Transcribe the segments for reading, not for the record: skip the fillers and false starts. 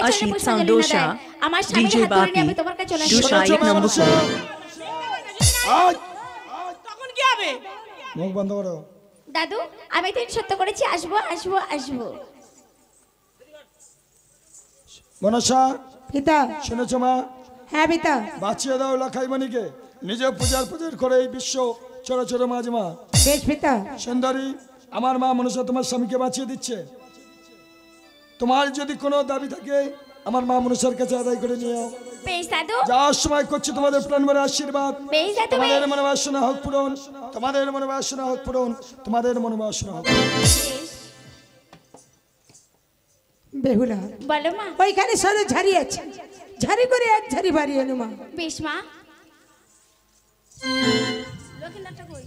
Ashit Sandosha, DJ Bapi, Dusha एक number पर। তখন কি হবে? মুখ বন্ধ করো। দাদু আমি তো সত্য করেছি, আসবো আসবো আসবো। মনসা পিতা। শুনেছো মা? হ্যাঁ পিতা। বাঁচিয়ে দাও লাখাইমানিকে, নিজে পূজার করে এই বিশ্ব চরাচর মাঝে মা। বেশ পিতা। সুন্দরী, আমার মা মনসা তোমার স্বামীকে বাঁচিয়ে দিচ্ছে। তোমার যদি কোনো দাবি থাকে আমার মা মনসার কাছে আদায় করে নিও। বেশ দাদু। যাওয়ার সময় করছি তোমাদের প্রাণভরা আশীর্বাদ। বেশ দাদু। তোমাদের মনোবাসনা হোক পূরণ, তোমাদের মনোবাসনা হোক পূরণ, তোমাদের মনোবাসনা হোক। বেহুলা বলো মা। ওইখানে সরে ঝাড়ি আছে, ঝাড়ি করে এক ঝাড়ি বাড়ি এনো মা। বেশ মা। লক্ষ্মীনাথটা কই?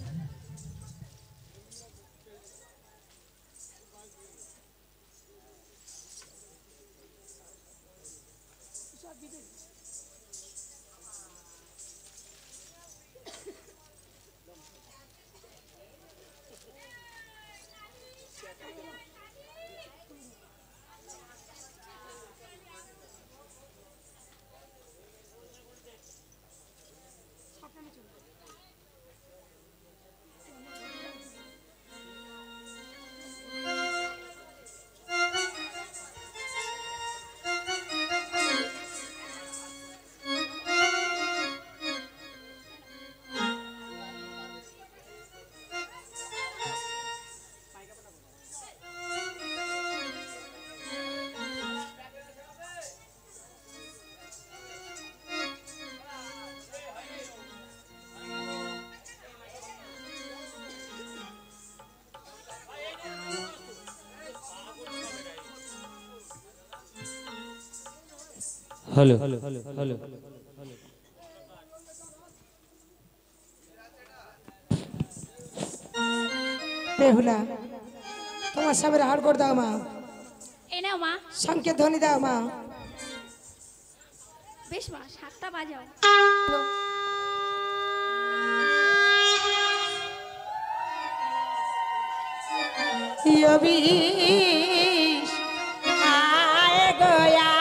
हेलो বেহুলা তোমার সবের হাড় করে দাও মা। এই নাও মা। সংকেত ধ্বনি দাও মা। বেশ মা, 7টা বাজাও। ইয়বিশ আয় গয়া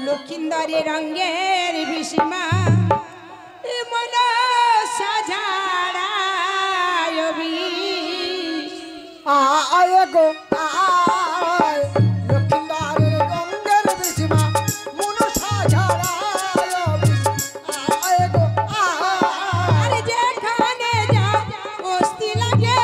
লক্ষিন্দরের রঙের বিসীমা মন সাজারা ইয়বিশ আয় গো আয় লক্ষিন্দরের রঙের বিসীমা মন সাজারা আয় গো আর যেখানে যা অস্তি লাগে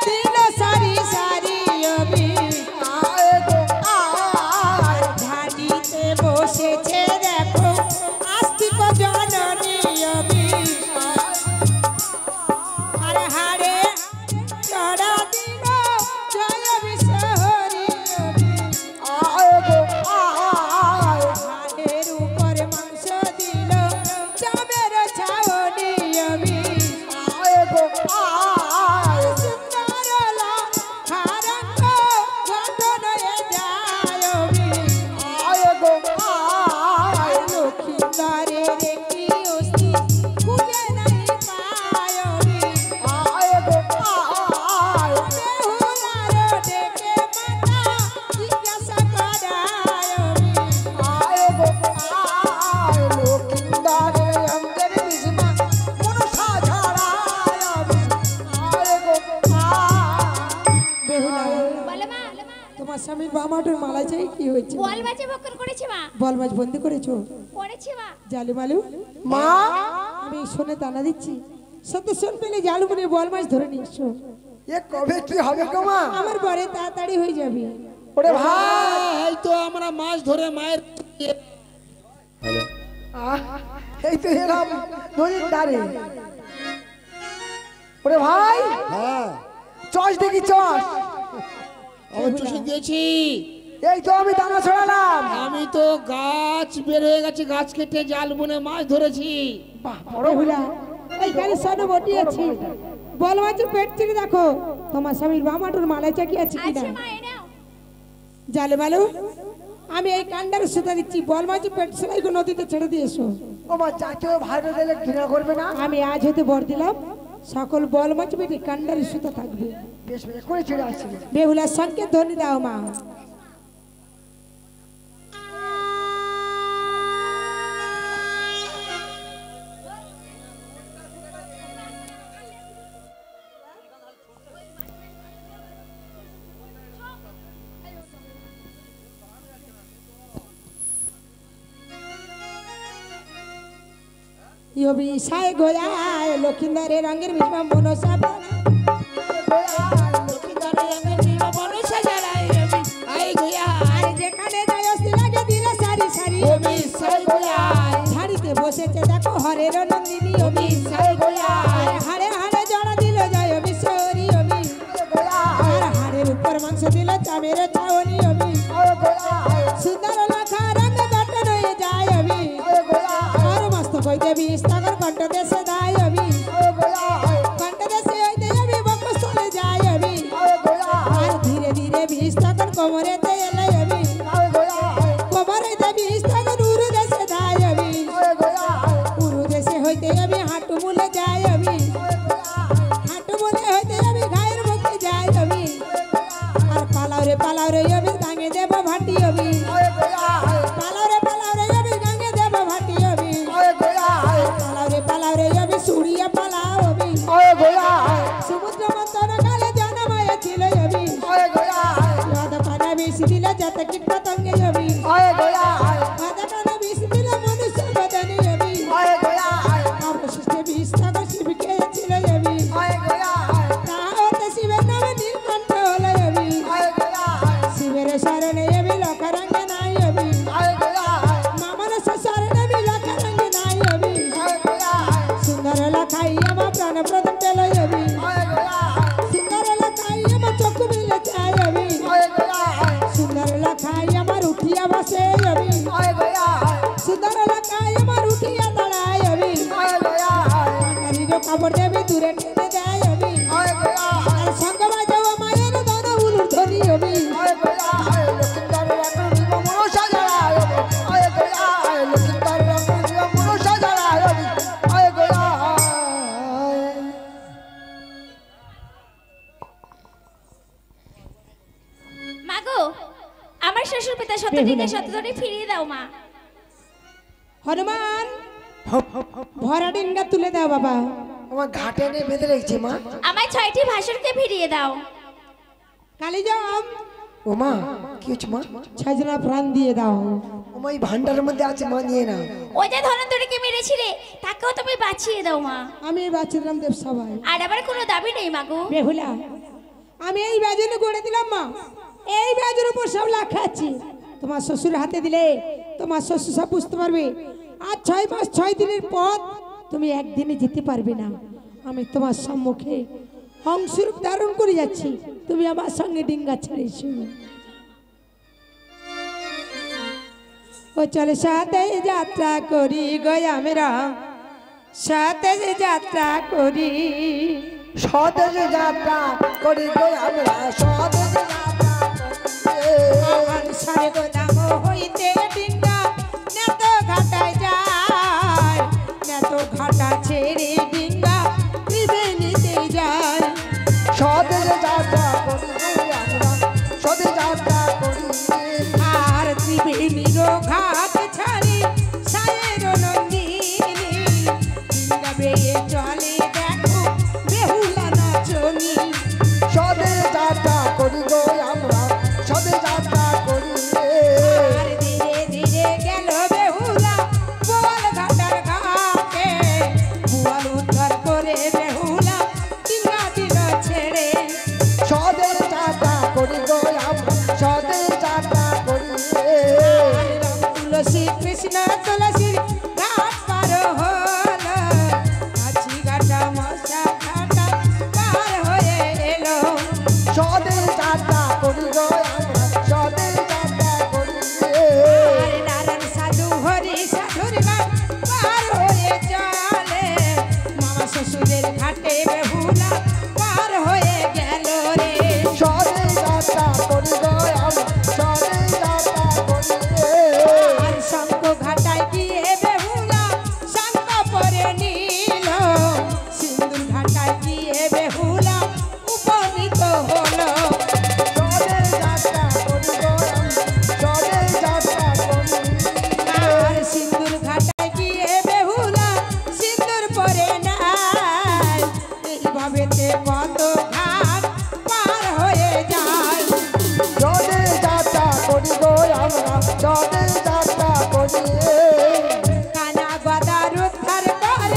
দিল সারি সারি ইয়বিশ আয় গো আয় ঝাড়িতে বসেছে দেখো আস্তিক জননী ইয়বিশ আর হারে চড়া দিল জয় বিশহরি ইয়বিশ আয় গো আয় হাড়ের উপর মাংস দিল চামের ছাউনি ইয়বিশ আয় গো আয় সুন্দরলা হারঙ্গ গঠনয়ে যায় ইয়বিশ আয় গো আয় লক্ষিন্দরের একটি অস্থি খুঁজে নাই পায় ইয়বিশ আয় গো আয় বেহুলার ডেকে মাতা জিজ্ঞাসা করায় ইয়বিশ আয় গো আয় লক্ষিন্দরের রঙের বিসীমা মন সাজারা আয় গো আয় বেহুলা বলো মা। তোমার স্বামীর বামাটোর মালা চাই কি হয়েছে? বল বাজে বকর করেছি মা। বল মাছ বন্দি করেছো? করেছি মা। জালু মালু মা আমি শোনে দানা দিচ্ছি, সত্য শোন পেলে জালু বনে বল মাছ ধরে নিয়ে এসো। এ কবে কি হবে গো মা? আমার পরে তাড়াতাড়ি হয়ে যাবে। ওরে ভাই এই তো আমরা মাছ ধরে মায়ের এই তো এলাম নদীর ধারে। ওরে ভাই হ্যাঁ চশ দেখি চশ, আমি চষে দিয়েছি। এই তো আমি দানা ছড়ালাম। আমি তো গাছ বের হয়ে গেছে, গাছ কেটে জাল বুনে মাছ ধরেছি। বেহুলা এইখানে সনে বটি আছে, বল মাছ পেট চিরে দেখো তোমার স্বামীর বামাটোর মালা চাকি আছে আচ্ছা কিনা। মা, এই নাও। জালে মালু আমি এই কান্ডার সুতা দিচ্ছি, বল মাছ পেট সেলাই নদীতে ছেড়ে দিয়ে এসো। ও মা চাকেও ভাইরে দিলে ঘৃণা করবে না? আমি আজ হতে বর দিলাম সকল বল মাছ পেটে কান্ডার সুতা থাকবে। বেশ বেশ করে ছেড়ে আসছি। বেহুলার সংকেত ধ্বনি দাও মা। ইয়বি সাই গোয়ায় লক্ষিন্দরে রঙের মিশা মনসা লক্ষ্মীদারে রঙের মিশা মনসা জ্বালায় ইয়বি সাই গোয়ায় যেখানে যায় অস্তি লাগে দিলে সারি সারি ইয়বি সাই গোয়ায় শাড়িতে বসেছে দেখো হরের নন্দিনী ইয়বি সাই গোয়ায় হাড়ে হাড়ে জড়া দিল জয় বিশ্বরী অবি আর হাড়ের উপর মাংস দিল চামের চাওনি অবি সুন্দর লাখা রঙ গঠন হয়ে যায় অবি আর মস্ত কই দেবী সাগর কণ্ঠ দেশে যায় অবি কণ্ঠ দেশে হইতে অবি বকস্থলে যায় অবি আর ধীরে ধীরে বিষ তখন কোমরেতে এলে অবি কোমরে দেবী সাগর উরু দেশে যায় অবি উরু দেশে হইতে অবি হাঁটু মুলে যায় অবি হাঁটু মুলে হইতে অবি ঘায়ের মুখে যায় অবি আর পালাও রে অবি গাঙে দেব ভাটি অবি পালাও রে অবি গাঙে দেব ভাটি অবি পালাও রে অবি সুড়িয়া পালাও অবি সমুদ্র মন্থন কালে জনময় ছিল অবি রাধা পানা বেশি দিলে যত কীট পতঙ্গে অবি রাধা পানা বেশি দিলে মনুষ্য বদনে অবি অবশিষ্টে বিষ সাগর শিবকে ছিল অবি তাহলে শিবের নামে নীলকণ্ঠ হলো অবি শিবের শরণে অবি লক্ষরঙ্গে নাই অবি মামন শরণে অবি লক্ষরঙ্গে নাই অবি সুন্দর লখাই আমার প্রাণ প্রথম পেল অবি সুন্দর লখাই আমার চক্ষু মিলে চাই অবি সুন্দর লখাই আমার উঠিয়া বসে অবি সুন্দর লখাই আমার উঠিয়া দাঁড়ায় অবি নারীর কাপড় দেবী দূরে টেনে দেয় অবি আর সঙ্গ বাজাও মায়ের দান উলুর ধরি অবি মাগো আমার শ্বশুর পিতা সত্যটিকে সত্যটি ফিরিয়ে দাও মা। হনুমান ভরা ডিঙ্গা তুলে দাও বাবা। আমার ঘাটে নিয়ে বেঁধে রেখেছি মা। আমায় 6টি ভাসুরকে ফিরিয়ে দাও। কালিজাম ও মা কি হচ্ছে মা? 6 জনা প্রাণ দিয়ে দাও। ও মা এই ভান্ডারের মধ্যে আছে মা, নিয়ে নাও। ওই যে ধনন্তরীকে মেরেছিলে তাকেও তুমি বাঁচিয়ে দাও মা। আমি বাঁচিলাম দেব সবাই, আর আবার কোনো দাবি নেই মাগো। বেহুলা আমি এই ব্যাজনে গড়ে দিলাম মা, এই ব্যাজের উপর সব লেখা আছে। তোমার শ্বশুর হাতে দিলে তোমার শ্বশুর সব বুঝতে পারবে। আর 6 মাস 6 দিনের পথ তুমি একদিনে যেতে পারবে না। আমি তোমার সম্মুখে হংসরূপ ধারণ করে যাচ্ছি, তুমি আমার সঙ্গে ডিঙ্গা ছেড়ে এসো। ও চলে সাথে যাত্রা করি গো আমরা, সাথে যাত্রা করি, স্বদেশে যাত্রা করি গো আমরা, স্বদেশে যাত্রা করি। আমার সারে গোদাম হইতে ডিঙ্গা নেতো ঘাটায় যায়, নেতো ঘাটা ছেড়ে ডিঙ্গা ত্রিবেণীতে যায়। স্বদেশে যাত্রা করি গো আমরা, স্বদেশে যাত্রা করি। আর ত্রিবেণীর ঘাট ছাড়ি সায়ের নন্দিনী, ডিঙ্গা বেয়ে চলে দেখো বেহুলা নাচনি। স্বদেশে যাত্রা করি গো আমরা, স্বদেশে যাত্রা করি। আর ধীরে ধীরে গেল বেহুলা বোয়াল ঘাটার ঘাটে, বোয়াল উদ্ধার করে বেহুলা ডিঙ্গা দিল ছেড়ে। স্বদেশে যাত্রা করি গো আমরা, স্বদেশে যাত্রা করি। আর রাম তুলসী কৃষ্ণ তুলসীর ঘাট পার হলো, কাছি ঘাটা মশা ঘাটা পার হয়ে এলো। স্বদেশে যাত্রা করি গো আমরা, স্বদেশে যাত্রা করি। আর নারায়ণ সাধু হরি সাধুর ঘাট পার হয়ে চলে, মামা শ্বশুরের ঘাটে বেহুলা পার হয়ে গেল রে। স্বদেশে যাত্রা করি গো আমরা, স্বদেশে যাত্রা করি। আর শঙ্খ ঘাটায় গিয়ে বেহুলা শঙ্খ পরে নিল, সিন্দুর ঘাটায় গিয়ে বেহুলা উপনীত হলো। স্বদেশে যাত্রা করি গো আমরা, স্বদেশে যাত্রা করি। আর সিন্দুর ঘাটায় গিয়ে বেহুলা সিন্দুর পরে নাই, এইভাবেতে কত ঘাট পার হয়ে যায়। স্বদেশে যাত্রা করি গো আমরা, স্বদেশে যাত্রা করি। কানা গদার উদ্ধার করে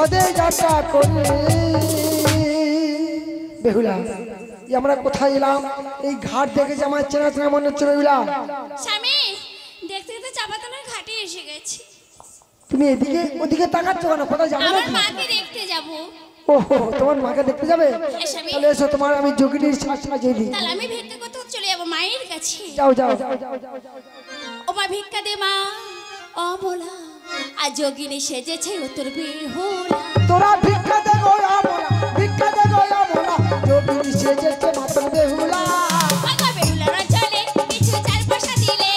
সদে যাত্রা করি। বেহুলা এই আমরা কোথায় এলাম? এই ঘাট দেখে যে আমার চেনা চেনা মনে হচ্ছে। বেহুলা স্বামী, দেখতে দেখতে চাপাতলার ঘাটে এসে গেছি। তুমি এদিকে ওদিকে তাকাচ্ছ কেন? কোথায় যাবে আমার নাকি? মাকে দেখতে যাব। ওহো, তোমার মাকে দেখতে যাবে? হ্যাঁ স্বামী। তাহলে এসো, তোমার আমি যোগিনীর সাজ সাজিয়ে দিই। তাহলে আমি ভিক্ষা করতে চলে যাবো মায়ের কাছে। যাও যাও। ও মা ভিক্ষা দে মা, ও বলা আর যোগিনী সেজেছে উত্তর বেহুলা। তোরা ভিক্ষা দে গো আমলা, ভিক্ষা দে গো আমলা, যোগিনী সেজেছে মাত্র বেহুলা। আগা বেহুলার চলে কিছু চার পয়সা দিলে,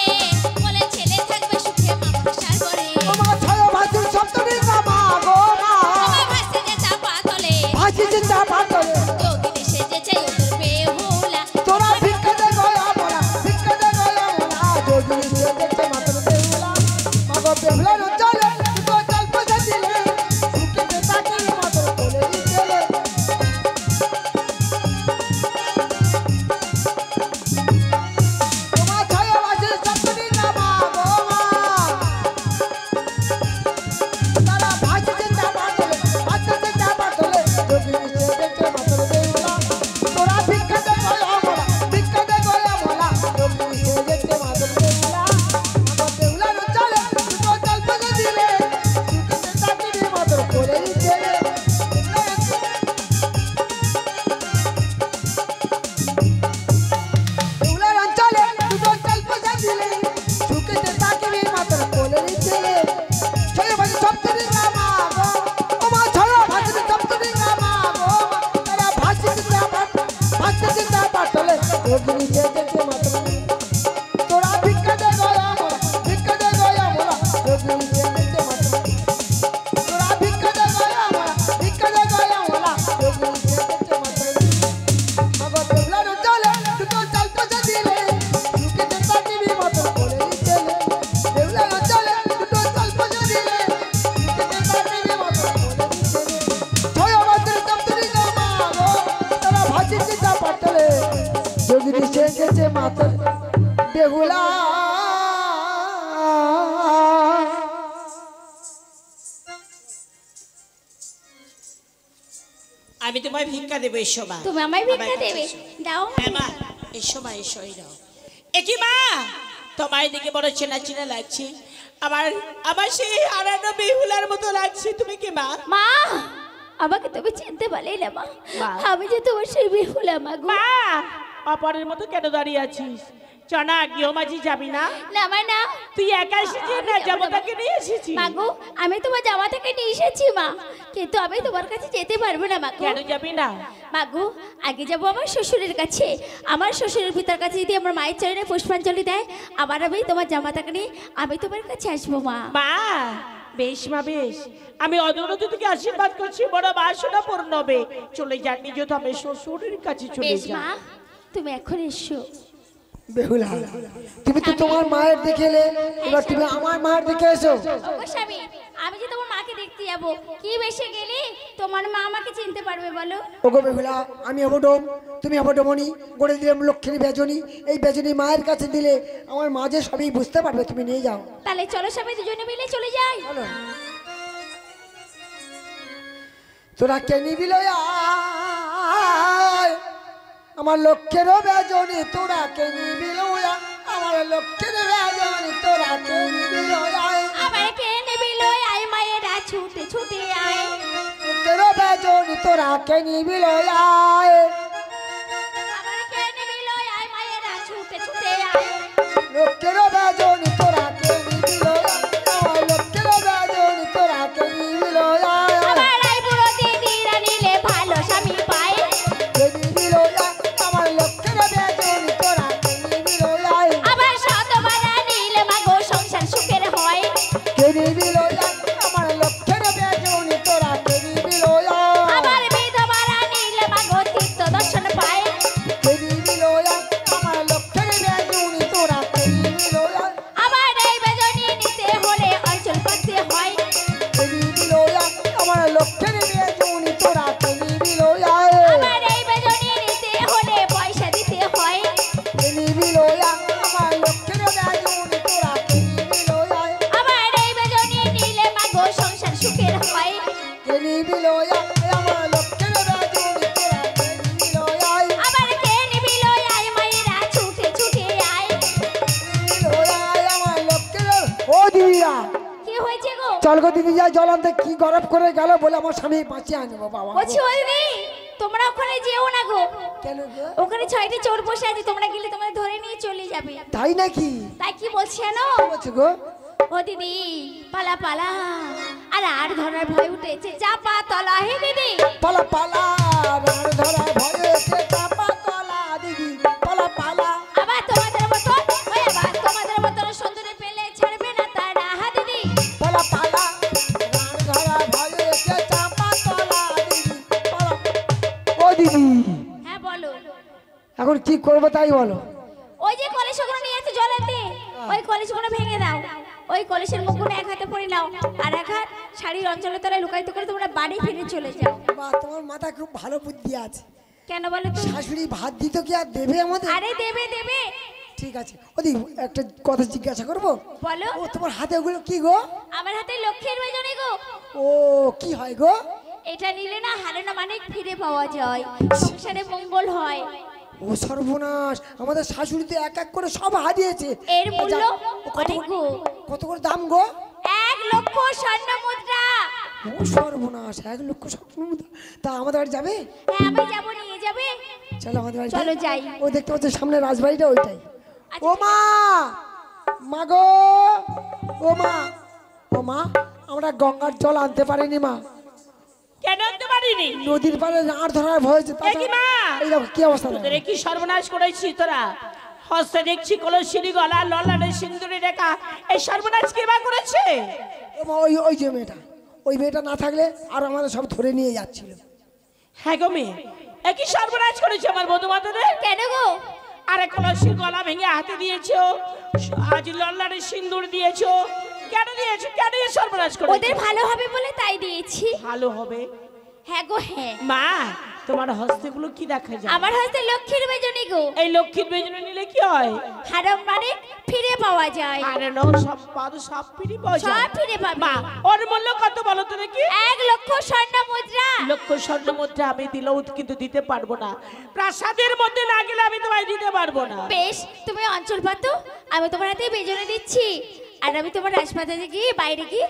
বলে ছেলে থাকবে সুখে মা সংসার করে। আমার ছয় ভাসি সপ্তমী কামা গো মা, আমার ভাসতে যে চাপা তলে, ভাসি চিন্তা পাতলে। যোগিনী সেজেছে উত্তর বেহুলা। তোরা ভিক্ষা দে গো আমলা, ভিক্ষা দে গো আমলা, যোগিনী সেজেছে মাত্র বেহুলা। মাগো বেহুলার চলে দুটো চাল পয়সা দিলে, সুখে তাকে মাত্র কোলে দিলে। তোমার ছয় ভাসি সপ্তমী কামা গো মা, তারা ভাসি চিন্তা পাতলে, ভাসি চিন্তা পাতলে, যোগিনী সেজেছে মাত্র বেহুলা। তোরা ভিক্ষা দে গো আমলা, ভিক্ষা দে গো আমলা, যোগিনী সেজেছে মাত্র বেহুলা। আমার বেহুলার চলে দুটো চাল পয়সা দিলে, সুখে তাকে মাত্র কোলে দিলে। বেহুলার অঞ্চলে দুটো চাল পয়সা দিলে, সুখেতে তাকিবি মাত্র কোলে দিলে। ছয় ভাজি সপ্তমী কামা গো, ওমা ছয় ভাজি সপ্তমী কামা গো, তারা ভাসি চিন্তা পাতলে, যোগিনী সেজেছে মাত্র। তোরা ভিক্ষা দে গো আমলা, ভিক্ষা দে গো আমলা, যোগিনী সেজেছে মাত্র। তোরা ভিক্ষা দে গো আমলা, ভিক্ষা দে গো আমলা, যোগিনী সেজেছে মাত্র। মাগো বেহুলার চলে দুটো চাল পয়সা দিলে, সুখেতে তাকিবি মাত্র কোলে দিলে। বেহুলার চলে দুটো চাল পয়সা দিলে, সুখেতে তাকিবি মাত্র কোলে দিলে। ছয় ভাসি সপ্তমী কামা গো, তারা ভাসি চিন্তা পাতলে, যোগিনী সেজেছে মাত্র বেহুলা। আমি তোমায় ভিক্ষা দেবো, এসো মা। তুমি আমায় ভিক্ষা দেবে? দাও মা। হ্যাঁ মা, এসো মা, এসো এই নাও। একি মা, তোমায় দেখে বড় চেনা চেনা লাগছে। আমার আমার সেই হারানো বেহুলার মতো লাগছে। তুমি কি মা? মা, আমাকে তুমি চিনতে পারলে না মা? মা। আমি যে তোমার সেই বেহুলা মা গো। মা, অপরের মতো কেন দাঁড়িয়ে আছিস? চনা গৃহমাঝি যাবি না? না মা না, তুই একা এসেছিস না জামাতাকে নিয়ে এসেছিস? মা গো, আমি তোমার জামা থেকে নিয়ে এসেছি মা, কিন্তু আমি তোমার কাছে যেতে পারবো না মা গো। কেন যাবি না? মা গো, আগে যাবো আমার শ্বশুরের কাছে। আমার শ্বশুরের পিতার কাছে যদি আমার মায়ের চরণে পুষ্পাঞ্জলি দেয়, আবার আমি তোমার জামাতাকে নিয়ে আমি তোমার কাছে আসবো মা। মা, বেশ মা বেশ। আমি অনুরোধ থেকে আশীর্বাদ করছি, বড় বাসনা পূর্ণ হবে। চলে যান নিজ ধামে শ্বশুরের কাছে চলে বেশ যা। মা, তুমি এখন এসো। বেহুলা তুমি তো তোমার মায়ের দেখে এলে, এবার তুমি আমার মায়ের দেখে এসো। ওগো স্বামী, আমি যে তোমার মাকে দেখতে যাবো, কি বেশে গেলে তোমার মা আমাকে চিনতে পারবে বলো? ওগো বেহুলা, আমি হব ডোম, তুমি হব ডমনি, গড়ে দিলাম লক্ষ্মী বেজনী। এই বেজনী মায়ের কাছে দিলে আমার মা যে সবই বুঝতে পারবে। তুমি নিয়ে যাও। তাহলে চলো স্বামী, দুজনে মিলে চলে যাই। চলো। তোরা কে নিবি লয়া, আমার লক্ষ্যের বেজনী, তোরা কে নিবি লয়া, আমার লক্ষ্যের বেজনী, তোরা কে নিবি লয়া। আবার কে নেবি লই আয় মায়েরা ছুটে ছুটে আয়। লক্ষ্যের বেজনী, তোরা কে নিবি লয়া। আবার কে নেবি লই আয় মায়েরা ছুটে ছুটে আয়। লক্ষ্যের বেজনী, তোরা কে নিবি লয়া, আমার লক্ষ্যের বেজনী, তোরা কে নিবি লয়া। আবার আই বুড়ো দিদিরা নিলে ভালো স্বামী পায়। কে নিবি লয়া, আমার লক্ষ্যের বেজনী, তোরা কে নিবি লয়া। আবার শতবারা নিলে মাগো সংসার সুখের হয়। কে নিবি লয়া, আমার লক্ষ্যের বেজনী, তোরা কে নিবি লয়া। আবার বিধবারা নিলে মাগো তীর্থ নিবিল আমার লক্ষ্যের রাজুরি তোরা কে নিবিল আবার কে নিবিল আয় মায়েরা ছুটে ছুটে আয়। আমার লক্ষ্যের ও দিদিরা কি হয়েছে গো? চল গো দিদি যাই জল আনতে কি গরম করে গেল বলে আমার স্বামী বাঁচিয়ে আনবো বাবা বলছি ওইনি তোমরা ওখানে যেও না গো, কেন গো ওখানে 6টি চোর বসে আছে, তোমরা গেলে তোমাদের ধরে নিয়ে চলে যাবে। তাই নাকি তাই কি বলছি জানো? কি বলছো গো ও দিদি পালা পালা, আর ধরার ভয় উঠেছে চাপা তলা। হে দিদি পালা পালা রার ধরা ভয়ে সে চাপা তলা দিদি পালা পালা আবার তোমাদের মতো ওই আবার তোমাদের মতো সুন্দরী পেলে ছাড়বে না তারা। হ্যাঁ দিদি পালা পালা রার ধরা ভয়ে সে চাপা তলা দিদি পালা ও দিদি হ্যাঁ বলো। এখন কি করবো তাই বলো ওই যে কলসগুলো নিয়ে এসে জলেতে, ওই কলসগুলো ভেঙে দাও। ওই কলসের মুখগুলো এক হাতে পড়ে নাও, আর এক হাত শাড়ির অঞ্চলে তলায় লুকায়িত করে তোমরা বাড়ি ফিরে চলে যাও। বা তোমার মাথা খুব ভালো বুদ্ধি আছে কেন বলো তো? শাশুড়ি ভাত দিত কি আর দেবে আমাদের আরে দেবে দেবে। ঠিক আছে ওদি একটা কথা জিজ্ঞাসা করবো বলো। ও তোমার হাতে ওগুলো কি গো আমার হাতে লক্ষ্মীর বেজনে গো। ও কি হয় গো এটা নিলে না হারানো মানে ফিরে পাওয়া যায়, সংসারে মঙ্গল হয়। ও সর্বনাশ আমাদের শাশুড়ি তো এক এক করে সব হারিয়েছে এর মূল্য যা, ও কত অনেক গো। কত করে দাম গো 1 লক্ষ স্বর্ণ মুদ্রা। ও সর্বনাশ 1 লক্ষ স্বপ্ন তা আমাদের বাড়ি যাবে হ্যাঁ আমি যাবো, নিয়ে যাবে। চলো আমাদের বাড়ি চলো যাই। ও দেখতে পাচ্ছ সামনে রাজবাড়িটা ওইটাই আচ্ছা, ও মা মা গো ও মা ও মা আমরা গঙ্গার জল আনতে পারিনি মা কেন আনতে পারিনি? নদীর পাড়ে আর ধরার ভয় হয়েছে এ কি মা? এই দেখো কি অবস্থা তোদের কি সর্বনাশ করেছি তোরা? হস্তে দেখছি কলসিরি গলা ললাটে সিন্দুরি রেখা, এই সর্বনাশ কে বা করেছে? ও মা ওই ওই যে মেয়েটা ওই মেয়েটা না থাকলে আর আমাদের সব ধরে নিয়ে যাচ্ছিল হ্যাঁ গো মেয়ে, একই সর্বনাশ করেছে আমার বধূমাতাদের। কেন গো? আরে কলসির গলা ভেঙে হাতে দিয়েছো, আজ লল্লারে সিন্দুর দিয়েছো, কেন দিয়েছো? কেন এই সর্বনাশ করেছো? ওদের ভালো হবে বলে তাই দিয়েছি। ভালো হবে হ্যাঁ গো হ্যাঁ। মা, তোমার হস্তেগুলো কি দেখা যায়? আমার হাতে লক্ষ্মীর বেজনে গো। এই লক্ষ্মীর বেজনে নিলে কি হয়? হারাম মানে ফিরে পাওয়া যায়। আরে নো, সব পাদু সব ফিরে পাওয়া যায়। সব ফিরে পাবে। মা, ওর মূল্য কত বলো তো দেখি? 1 লক্ষ স্বর্ণ মুদ্রা। লক্ষ স্বর্ণ মুদ্রা আমি দিলেও কিন্তু দিতে পারবো না, প্রাসাদের মধ্যে না গেলে আমি তোমায় দিতে পারবো না। বেশ তুমি অঞ্চল পাতো, আমি তোমার হাতে বেজনে দিচ্ছি। আর আমি তোমার রাজপাতাতে গিয়ে বাইরে গিয়ে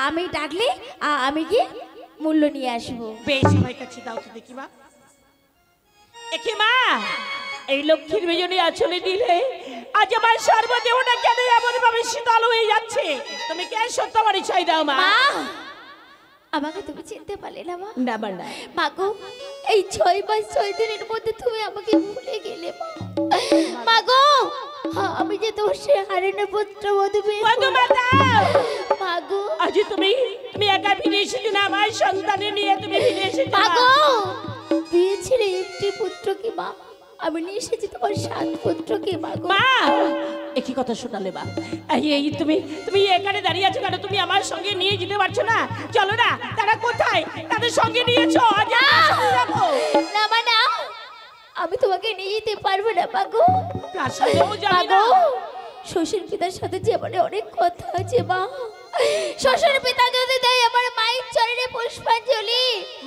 আমি ডাকলে আমি গিয়ে মূল্য নিয়ে আসবো। বেশ, আমার কাছে দাও তো দেখি মা। একে মা, এই লক্ষ্মীর বেজনে আঁচলে দিলে আজ আমার সর্বদেহটা কেন এমন ভাবে শীতল হয়ে যাচ্ছে? তুমি কে সত্য পরিচয় দাও মা। মা আমাকে তুমি চিনতে পারলে না মা? না মা না। মা গো এই 6 মাস 6 দিনের মধ্যে তুমি আমাকে ভুলে গেলে মা। মা গো আমি যে তোমার সে হারানো পুত্র বধূমাতা, মা গো আজ তুমি একা ফিরে এসেছো না, আমার সন্তানের নিয়ে তুমি ফিরে এসেছো মা না। গো দিয়েছিলে একটি পুত্রকে মা, আমি নিয়ে এসেছি তোমার 7 পুত্রকে মা গো। মা, একই কথা শোনালে মা। এই তুমি এখানে দাঁড়িয়ে আছো কেন? তুমি আমার সঙ্গে নিয়ে যেতে পারছো না? চলো না, তারা কোথায়? তাদের সঙ্গে নিয়েছো? আজ আমার সঙ্গে যাবো। না মা না, আমি তোমাকে নিয়ে যেতে পারবো না মা গো। প্রাসাদেও মা যাবে গো না? শ্বশুর পিতার সাথে জীবনে অনেক কথা আছে মা। শ্বশুর পিতা যদি দেয় আমার মায়ের চরণে পুষ্পাঞ্জলি,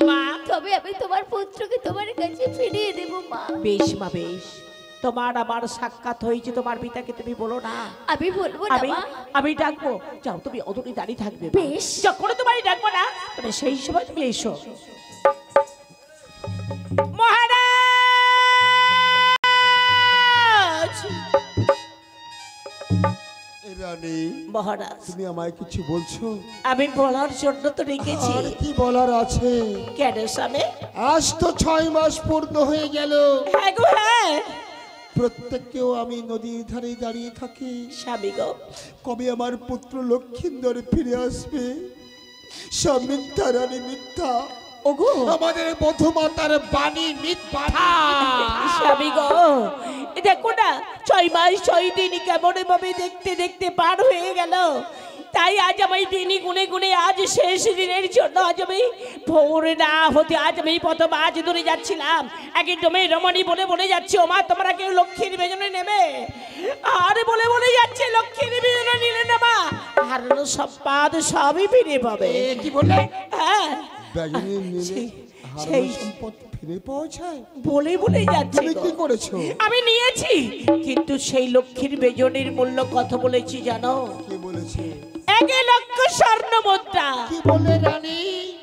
মা, তবে আমি তোমার পুত্রকে তোমার কাছে ফিরিয়ে দেব মা। বেশ মা বেশ, তোমার আমার সাক্ষাৎ হয়েছে, তোমার পিতাকে তুমি বলো না। আমি বলবো না মা। আমি ডাকবো, যাও তুমি অদূরে দাঁড়িয়ে থাকবে। বেশ। যখন তোমায় ডাকবো না, তবে সেই সময় তুমি এসো। মহারাজ, রানী মহারাজ, তুমি আমায় কিছু বলছো? আমি বলার জন্য তো রেখেছি। আর কি বলার আছে? কেন স্বামী? আজ তো 6 মাস পূর্ণ হয়ে গেল। হ্যাঁ গো হ্যাঁ। প্রত্যেককেও আমি নদীর ধারে দাঁড়িয়ে থাকি, স্বামী গো, কবে আমার পুত্র লক্ষিন্দর ফিরে আসবে? সব মিথ্যা রানী, মিথ্যা। ওগো আমাদের বধূমাতার বাণী মিথ্যা। স্বামী গো, দেখো না 6 মাস 6 দিন কেমন ভাবে দেখতে দেখতে পার হয়ে গেল। তাই আজ আমি দিনই গুনে গুনে আজ শেষ দিনের জন্য আজ আমি ভোরে না হতে আজ আমি প্রথম আজ ধরে যাচ্ছিলাম একদমই রমণী বলে বলে যাচ্ছে ও মা তোমরা কেউ লক্ষ্মীর বেজনে নেবে আর বলে বলে যাচ্ছে লক্ষ্মীর বেজনে নিলে না মা হারানো সম্পদ সবই ফিরে পাবে। কি বললে? হ্যাঁ বেজনী নিলে সেই হারানো সম্পদ ফিরে পাওয়া যায়? বলে বলে যাচ্ছে তুমি কি করেছো? আমি নিয়েছি কিন্তু সেই লক্ষ্মীর বেজনের মূল্য কত বলেছি জানো? কি বলেছে? 1 লক্ষ স্বর্ণ মুদ্রা। কি বলে রানী?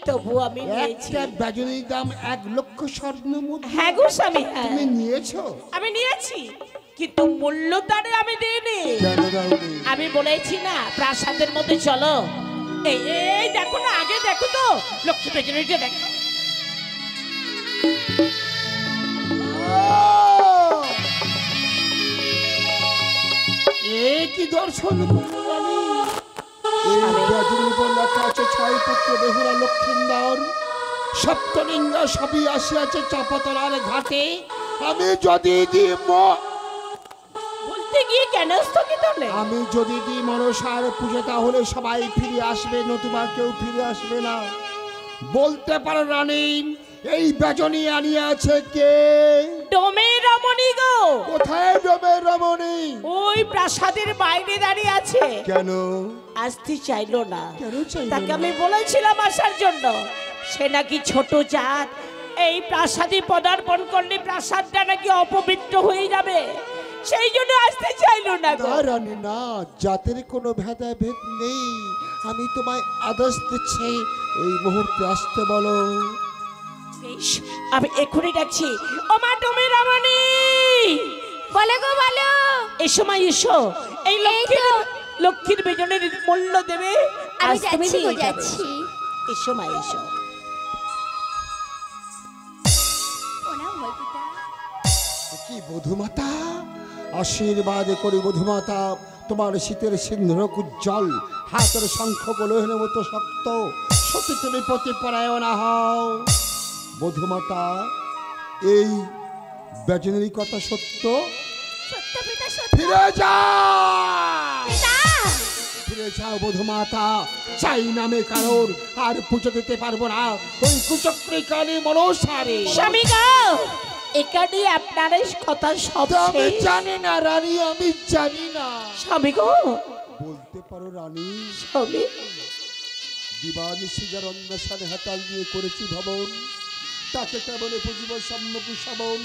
তবু আমি নিয়েছি। একটা বেজনীর দাম 1 লক্ষ স্বর্ণ মুদ্রা? হ্যাঁ গো স্বামী, হ্যাঁ। তুমি নিয়েছো? আমি নিয়েছি কিন্তু মূল্য তারে আমি দিইনি। কেন দাওনি? আমি বলেছি না প্রাসাদের মধ্যে চলো, এই এই দেখো না, আগে দেখো তো লক্ষ্মী বেজনীটা দেখো। এ কি দর্শন রানী? এই বেজনীর উপর লেখা আছে 6 পুত্র বেহুলা লক্ষ্মীন্দর সপ্তলিঙ্গা সবই আসিয়াছে চাপাতলার ঘাটে। আমি যদি দি বলতে গিয়ে কেন স্থগিত হলে? আমি যদি দি মনসার পুজো তাহলে সবাই ফিরে আসবে, নতুবা কেউ ফিরে আসবে না। বলতে পারো রানী এই বেজনী আনিয়াছে কে? ডোমে রমণী গো। কোথায় ডোমের রমণী? ওই প্রাসাদের বাইরে দাঁড়িয়ে আছে। কেন আসতে চাইলো না। কেন চাইলো তাকে না? আমি বলেছিলাম আসার জন্য, সে নাকি ছোট জাত, এই প্রাসাদে পদার্পণ করলে প্রাসাদটা নাকি অপবিত্র হয়ে যাবে, সেই জন্য আসতে চাইলো না গো। না রানী না, জাতের কোনো ভেদাভেদ নেই। আমি তোমায় আদেশ দিচ্ছি এই মুহূর্তে আসতে বলো। বেশ, আমি এখনই ডাকছি। ও মা ডোমে রমণী, বলে গো বলো। এই সময় এসো, এই লক্ষ্মীর বেজনের মূল্য দেবে। আমি আজ তুমি যাচ্ছি গো, নিয়ে যাবে। যাচ্ছি। এই সময় এসো। প্রণাম হয় পিতা। কি বধূমাতা, আশীর্বাদ করি বধূমাতা। তোমার শীতের সিন্ধুক উজ্জ্বল, হাতের শঙ্খ গোলহের মতো শক্ত, সত্যি তুমি প্রতিপরায়ণা হও। বধূমাতা, এই বেজনের কথা সত্য? সত্য পিতা, সত্য। ফিরে যাও, পিতা ফিরে যাও বধূমাতা। চাই নামে কারোর আর পুজো দিতে পারবো না ওই কুচক্রী কালী মনসারে। স্বামী গো, এখানে আপনার এই কথা সব আমি শেষ। জানি না রানী, আমি জানি না। স্বামী গো, বলতে পারো রানী, স্বামী দিবানিশি যার অন্বেষণে হাতাল দিয়ে করেছি ভবন, তাকে কেমনে পুজিব সম্মুখ শ্রবণ।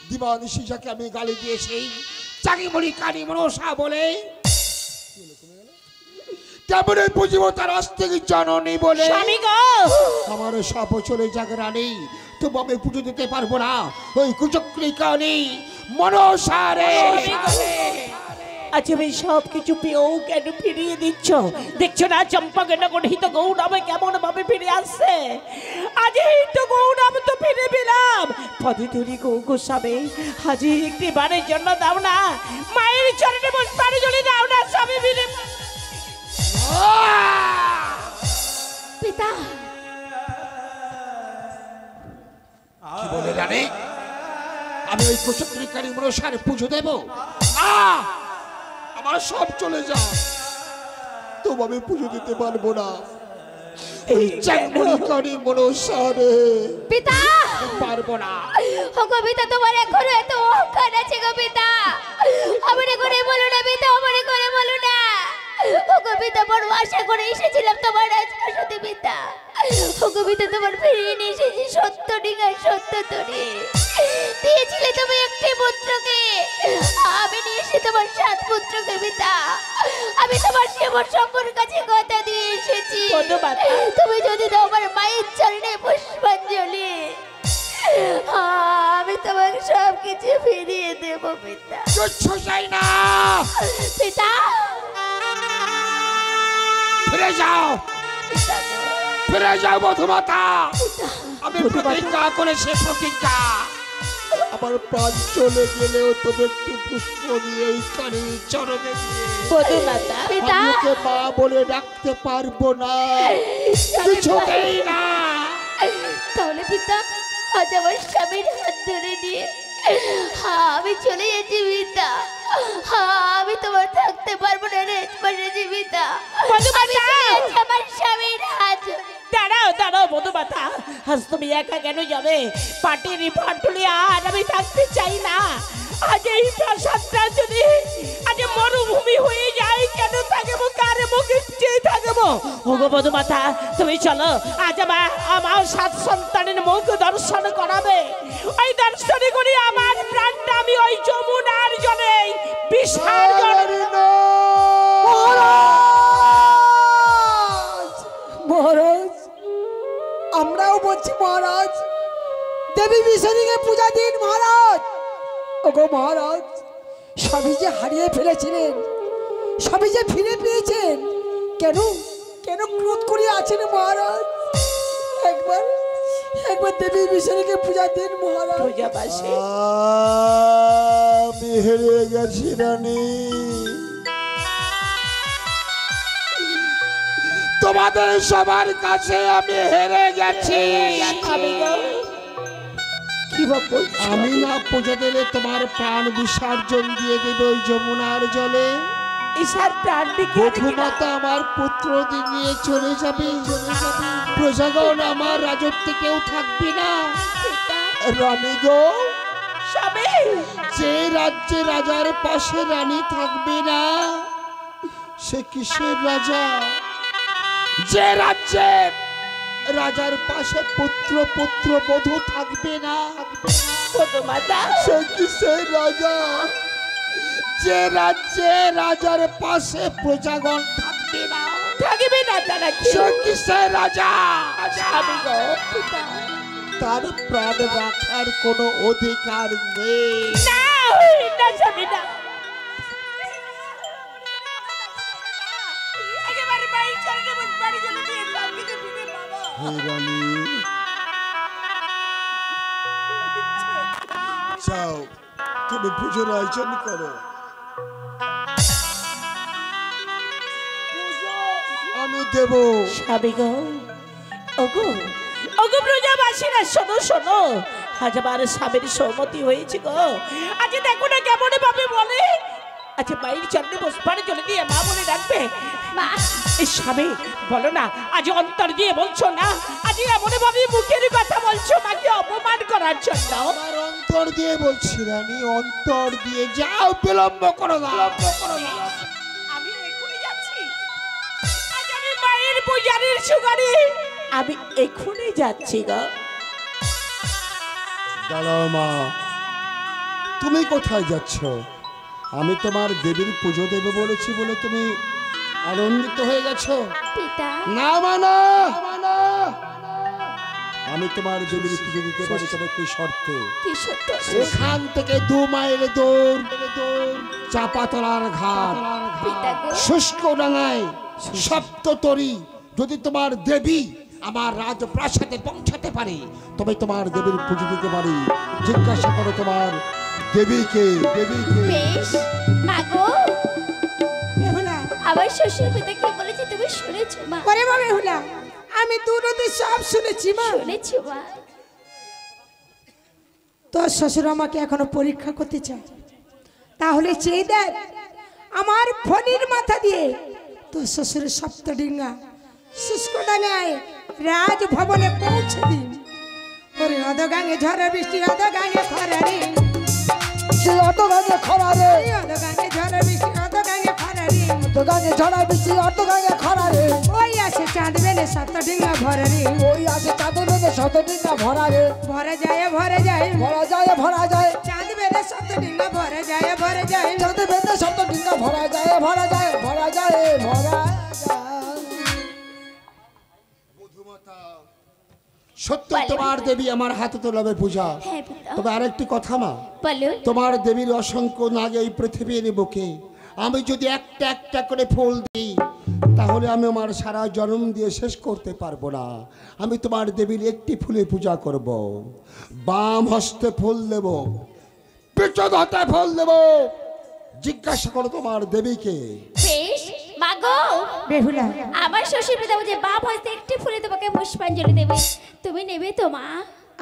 দিবানিশি যাকে আমি গালি দিয়েছি চাকি বলি কালী মনসা বলে, কেমনে পুজিব তার আস্তিক জননী বলে। স্বামী গো, আমার সব চলে যাক রানী, তবু আমি পুজো দিতে পারবো না ওই কুচক্রী কালী মনসারে। আজ আমি সব কিছু পেয়েও কেন ফিরিয়ে দিচ্ছ? দেখছো না চম্পাকে গঠিত গৌরবে কেমন ভাবে ফিরে আসছে। আজ এই তো গৌরব তো ফিরে পেলাম। পদে ধরি গৌ গোস্বামী, আজ একটি বারের জন্য দাও না, মায়ের চরণে বসবারে জন্য দাও না স্বামী ফিরে। পিতা কি বলে রানী? আমি ওই কুচক্রী কালী মনসারে পুজো দেব? আমার সব চলে যা, তবু আমি পুজো দিতে পারবো না এই চাকরি মনসারে। পিতা পারবো না। ও গো পিতা, তোমার এখনো এত অহংকার আছে গো পিতা। আমার করে বলো না পিতা, আমার করে বলো না। ও গো পিতা, বড় আশা করে এসেছিলাম তোমার রাজপ্রাসাদে পিতা। ও গো পিতা, তোমার ফিরিয়ে নিয়ে এসেছি সত্য ডিঙা সত্য তরে। দিয়েছিলে তুমি একটি পুত্রকে, আমি নিয়ে এসে তোমার 7 পুত্রকে পিতা। আমি তোমার সেবক শম্ভুর কাছে কথা দিয়ে এসেছি, তুমি যদি দাও আমার মায়ের চরণে পুষ্পাঞ্জলি, আমি তোমার সব কিছু ফিরিয়ে দেব পিতা। কিচ্ছু চাই না। পিতা ফিরে যাও, ফিরে যাও বধূমাতা। আমি প্রতিজ্ঞা করেছি, প্রতিজ্ঞা। আমার প্রাণ চলে গেলেও তবে একটি পুষ্প দিয়ে এই কানের চরণে দিয়ে পিতা আমি ওকে মা বলে ডাকতে পারবো না, কিছুতেই না। তাহলে পিতা আজ আমার স্বামীর হাত ধরে নিয়ে আমি চলে যাচ্ছি পিতা। আমি তোমার থাকতে পারবো না রে জীবিতা। মধুমাতা! আমি চলে যাচ্ছি আমার স্বামীর হাত ধরে। দাঁড়াও দাঁড়াও মধুমাতা, আজ তুমি একা কেন যাবে? পাটির পাটুলি আর আমি থাকতে চাই না। আজ এই প্রাসাদটা যদি আজ মরুভূমি হয়ে যায়, কেন থাকবো? কার মুখে চেয়ে থাকবো? ওগো মধুমাতা, তুমি চলো, আজ আমার 7 সন্তানের মুখ দর্শন করাবে। ওই দর্শন করে আমার প্রাণটা আমি ওই যমুনার জলে বিসর্জন। মহারাজ, আমরাও বলছি মহারাজ, দেবী বিষ্ণুকে পূজা দিন মহারাজ। ওগো মহারাজ, সবই যে হারিয়ে ফেলেছিলেন, সবই যে ফিরে পেয়েছেন, কেন কেন ক্রোধ করে আছেন মহারাজ? একবার একবার দেবী বিষ্ণুকে পূজা দিন মহারাজ। পূজাবাসী আমি হেরে গেছি রানী, তোমাদের সবার কাছে আমি হেরে গেছি। আমি না পূজা দিলে তোমার প্রাণ বিসর্জন দিয়ে দেবে ওই যমুনার জলে। ঈশার প্রাণ বধূমাতা আমার পুত্র নিয়ে চলে যাবে, প্রজাগণ আমার রাজত্বে কেউ থাকবে না। রানী গো, যে রাজ্যে রাজার পাশে রানী থাকবে না, সে কিসের রাজা? যে রাজ্যে রাজার পাশে পুত্র বধূ থাকবে না, সে কিসের রাজা? যে রাজ্যে রাজার পাশে প্রজাগণ থাকবে না, সে কিসের রাজা? তার প্রাণ রাখার কোনো অধিকার নেই। যাও, তুমি পুজোর আয়োজন করো, আমি দেব। স্বামী গো, ওগো ওগো প্রজাবাসীরা, শোনো শোনো, আজ আমার স্বামীর সম্মতি হয়েছে গো। আজ দেখো না কেমন ভাবে বলে, আচ্ছা মায়ের চরণে পুষ্পার জল দিয়ে মা বলে ডাকবে। মা, এই স্বামী বলো না, আজ অন্তর দিয়ে বলছো না? আজ এমন ভাবে মুখের কথা বলছো মাকে অপমান করার জন্য? আমার অন্তর দিয়ে বলছি রানী, অন্তর দিয়ে। যাও, বিলম্ব করো না। আমি এখনই যাচ্ছি, আজ আমি মায়ের পূজারীর সুগারি, আমি এখনই যাচ্ছি গো। দাঁড়াও মা, তুমি কোথায় যাচ্ছ? আমি তোমার দেবীর পুজো দেবে বলেছি বলে তুমি আনন্দিত হয়ে গেছো? পিতা, না মানা, আমি তোমার দেবীর পুজো দিতে পারি, তবে কি শর্তে? কি সত্য? এখান থেকে 2 মাইল দূর চাপাতলার ঘাট, পিতা গো, শুষ্ক ডাঙায় সপ্ততরী, যদি তোমার দেবী আমার রাজপ্রাসাদে পৌঁছাতে পারে, তবে তোমার দেবীর পুজো দিতে পারি। জিজ্ঞাসা করো তোমার দেবীকে। বেশ। মা গো, বেহুলা, আমার শ্বশুর পিতা কি বলেছে তুমি শুনেছো মা? ওরে মা বেহুলা, আমি দূরতে সব শুনেছি মা। শুনেছো মা? তোর শ্বশুর আমাকে এখনো পরীক্ষা করতে চায়, তাহলে চেয়ে দেখ আমার ফণির মাথা দিয়ে তোর শ্বশুরের সপ্তডিঙ্গা শুষ্ক ডাঙায় রাজভবনে পৌঁছে দিন। ওরে অধগাঙে ঝড় বৃষ্টি, অধগাঙে খরারি, সে অত গাঙে খরা রে, অধগাঙে ঝড় বৃষ্টি, অধগাঙে খরারি, অত গাঙে ঝড়া বৃষ্টি, অত গাঙে খরা রে। ওই আসে চাঁদ বেলে সপ্তডিঙ্গা ভরারি, ওই আছে চাঁদের মধ্যে শতডিঙ্গা ভরা রে। ভরে যায় ভরে যায়, ভরা যায় চাঁদ বেলে সপ্তডিঙ্গা ভরে যায় ভরে যায়। চাঁদের মধ্যে শতডিঙ্গা ভরা যায়। সত্য তোমার দেবী আমার হাতে তোলাবে পূজা। হ্যাঁ পিতা, তবে আরেকটি কথা মা, বলুন। তোমার দেবীর অসংখ্য নাগ এই পৃথিবীর বুকে, আমি যদি একটা একটা করে ফুল দিই, তাহলে আমি আমার সারা জন্ম দিয়ে শেষ করতে পারবো না। আমি তোমার দেবীর একটি ফুলে পূজা করব, বাম হস্তে ফুল দেব, পেছন হাতে ফুল দেব। জিজ্ঞাসা করো তোমার দেবীকে। বেশ। মা গো, বেহুলা, আমার শ্বশুর পিতা বলছে বাপ হইতে একটি ফুলে তোমাকে পুষ্পাঞ্জলি দেবে, তুমি নেবে তো মা?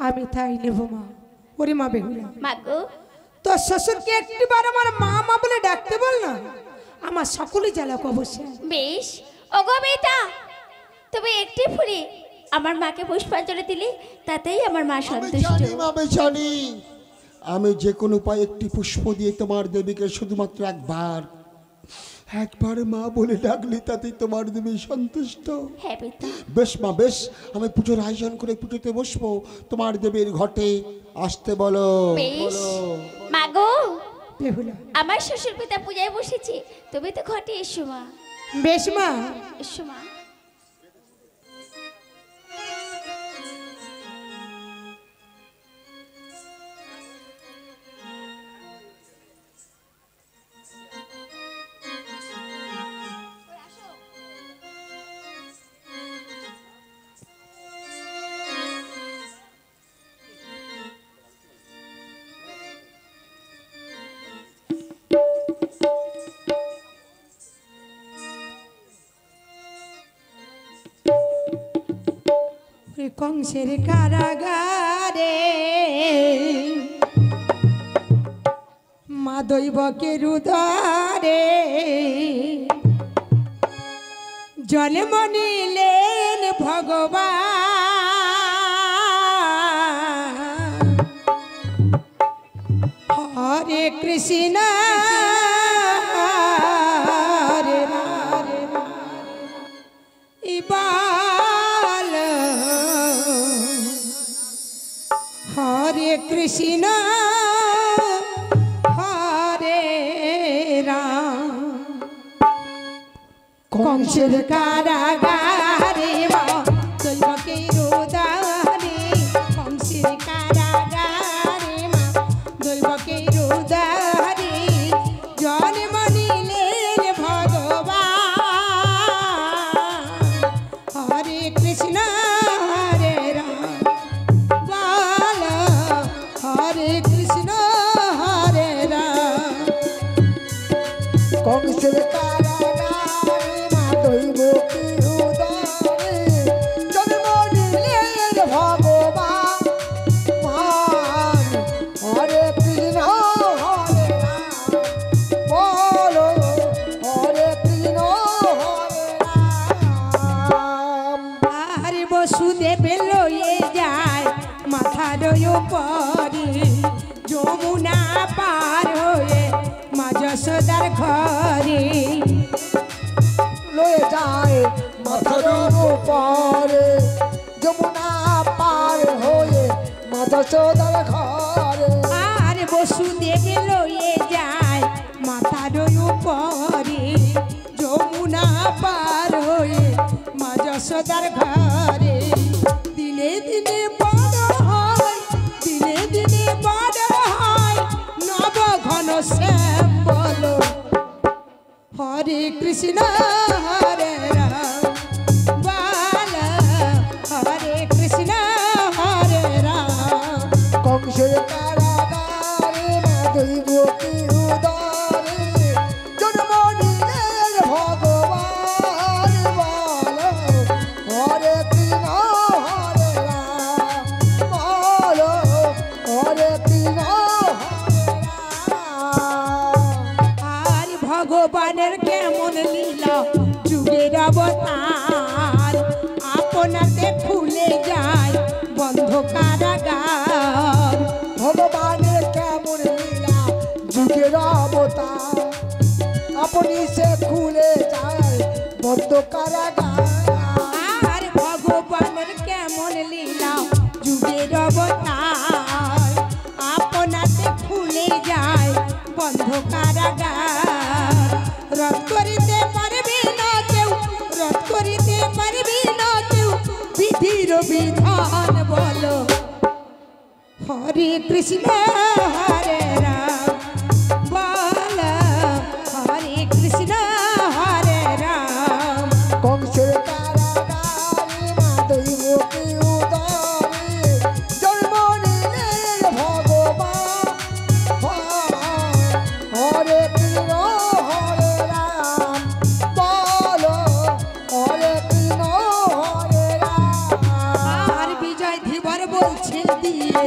আমি তাই নেব মা। ওরে মা বেহুলা, মা গো, তোর শ্বশুরকে একটিবার আমার মা মা বলে ডাকতে বল না, আমার সকলে জ্বালাক অবশ্যই। বেশ ও কবিতা, তুমি একটি ফুলে আমার মাকে পুষ্পাঞ্জলি দিলে তাতেই আমার মা আমি সন্তুষ্ট। জানি মা, আমি জানি। আমি যে কোনো উপায় একটি পুষ্প দিয়ে তোমার দেবীকে শুধুমাত্র একবার মা বলে ডাকলে তাতেই তোমার দেবী সন্তুষ্ট। হ্যাঁ পিতা। বেশ মা বেশ, আমি পুজোর আয়োজন করে পুজোতে বসবো। তোমার দেবীর ঘটে আসতে বলো। বেশ মা গো, বেহুলা আমার শ্বশুর পিতা পূজায় বসেছে, তুমি তো ঘটে এসো মা। বেশ মা। এসো মা। কংসের কারাগারে মা দৈবকে রুদারে জন্ম নিলেন ভগবান। হরে কৃষ্ণ হরে রাম ইবাল হরে কৃষ্ণ হরে রাম। কংসের কারাগারে মা দৈবকে রুদারে, কংসের কারাগারে মা দৈবকে রুদারে জন্ম নিলেন ভগবান। হরে কৃষ্ণ হরে রাম বল হরে কৃষ্ণ হরে রাম। কংসের কারাগারে মা দৈবকী উদরে জন্ম নিলেন ভগবান। হরে কৃষ্ণ হরে রাম বলো হরে কৃষ্ণ হরে রাম। আর বসুদেব লয়ে যায় মাথার উপরে, যমুনা পার হয়ে মা যশোদার ঘরে। লয়ে যায় মাথার উপরে, যমুনা পার হয়ে মা যশোদার ঘরে। আর বসুদেব লয়ে যায় মাথার উপরে, যমুনা পার হয়ে মা যশোদার ঘরে। দিনে দিনে বড় হয়, দিনে দিনে বড় হয় নব ঘন শ্যাম বলো হরে কৃষ্ণ হরে রাম বল হরে কৃষ্ণ হরে রাম। কংসের কারাগারে মা দৈবকী উদরে জন্ম নিলেন ভগবান। বলো হরে কৃষ্ণ হরে রাম বলো হরে কৃষ্ণ হরে রাম। আর ভগবানের কেমন লীলা যুগের অবতার, আপনাতে খুলে যায় বন্ধ কারাগার। ভগবানের কেমন লীলা যুগের অবতার, আপনি সে খুলে যায় বদ্ধ কারাগার। আর ভগবানের কেমন লীলা যুগের অবতার, আপনাতে খুলে যায় বন্ধ কারাগার। রদ করিতে পারবে না কেউ, রদ করিতে পারবে না কেউ বিধির বিধান বলো হরে কৃষ্ণ হরে রাম বল হরে কৃষ্ণ হরে রাম। কংসের কারাগারে মা দৈবকী উদরে জন্ম নিলেন ভগবান। হরে কৃষ্ণ হরে রাম বলো হরে কৃষ্ণ হরে রাম। আর বিজয় ধীবর বলছে দিয়ে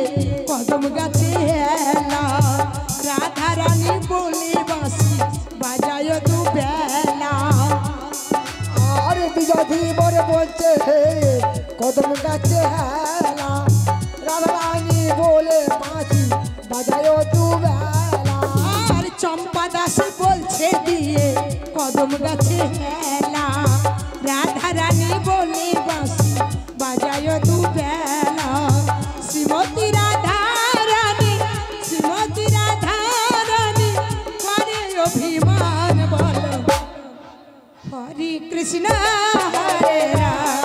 কদম গাছে হেলা, ধরে বলছে কদম গাছে হেলা রাধা রানী বলে পাঁচি বাজায় দুবেলা আর চম্পা দাসী বলছে দিয়ে কদম গাছে হেলা রাধা রানী বলে বাঁশি বাজায় দুবেলা শ্রীমতী রাধা রানী করে অভিমান বল হরে কৃষ্ণ হরে রাম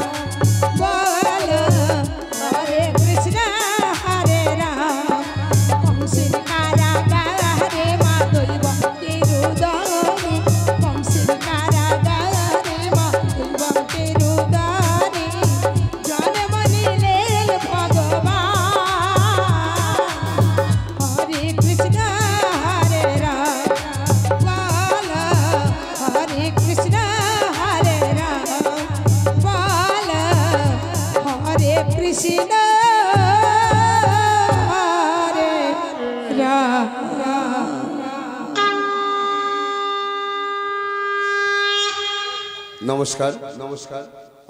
বল হরে কৃষ্ণ হরে রাম কংসের কারাগারে মা দৈব কেরুদানি কংসের কারাগারে মা দৈব কেরুদানি জন্ম নিলেন ভগবান হরে কৃষ্ণ হরে রাম বল হরে কৃষ্ণ হরে রাম বল হরে কৃষ্ণ হরে রাম নমস্কার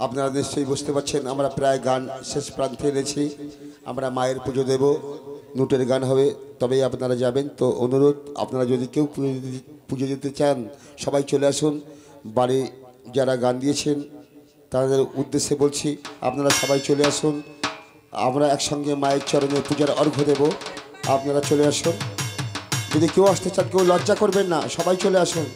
আপনারা নিশ্চয়ই বুঝতে পারছেন আমরা প্রায় গান শেষ প্রান্তে এনেছি। আমরা মায়ের পুজো দেব, নুটের গান হবে, তবেই আপনারা যাবেন। তো অনুরোধ, আপনারা যদি কেউ পুজো দিতে চান সবাই চলে আসুন। বাড়ি যারা গান দিয়েছেন তাদের উদ্দেশ্যে বলছি, আপনারা সবাই চলে আসুন। আমরা একসঙ্গে মায়ের চরণে পূজার অর্ঘ্য দেব, আপনারা চলে আসুন। যদি কেউ আসতে চান কেউ লজ্জা করবেন না, সবাই চলে আসুন।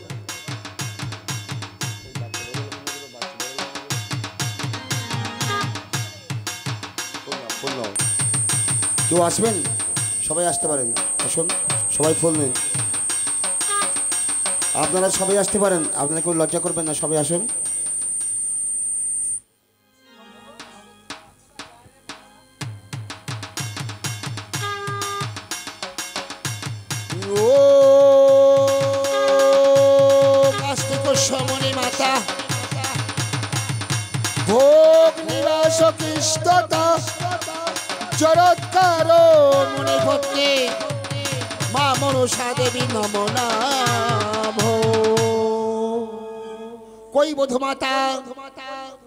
কেউ আসবেন, সবাই আসতে পারেন, আসুন, সবাই ফোন নিন। আপনারা সবাই আসতে পারেন, আপনারা কেউ লজ্জা করবেন না, সবাই আসুন। ও কাস্তিক সমনি মাতা ভোগ নিবাস কৃষ্ণতা চরৎকার মুনি ভক্তি মা মনসা দেবী নমনা ভো। কই বধূমাতা,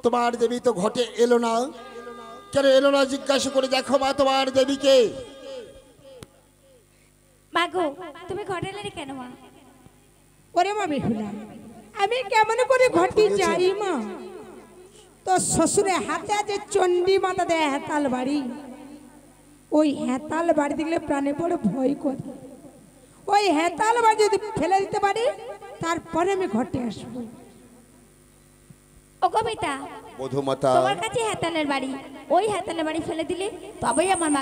তোমার দেবী তো ঘটে এলো না, কেন এলো না জিজ্ঞাসা করে দেখো মা তোমার দেবীকে। মাগো তুমি ঘরে এলে কেন মা? ওরে মা বেহুলা, আমি কেমন করে ঘটি যাই মা? তো শ্বশুরে হাতে আছে চণ্ডী মাতা দেয় হেতাল বাড়ি, ওই হেতাল বাড়ি দেখলে প্রাণে পড়ে ভয় করে। ওই হেতাল বাড়ি যদি ফেলে দিতে পারি তারপরে আমি ঘটে আসবো। ও কবিতা, বধূমাতা তোমার কাছে হেতালের বাড়ি, ওই হেতালের বাড়ি ফেলে দিলে তবেই আমার মা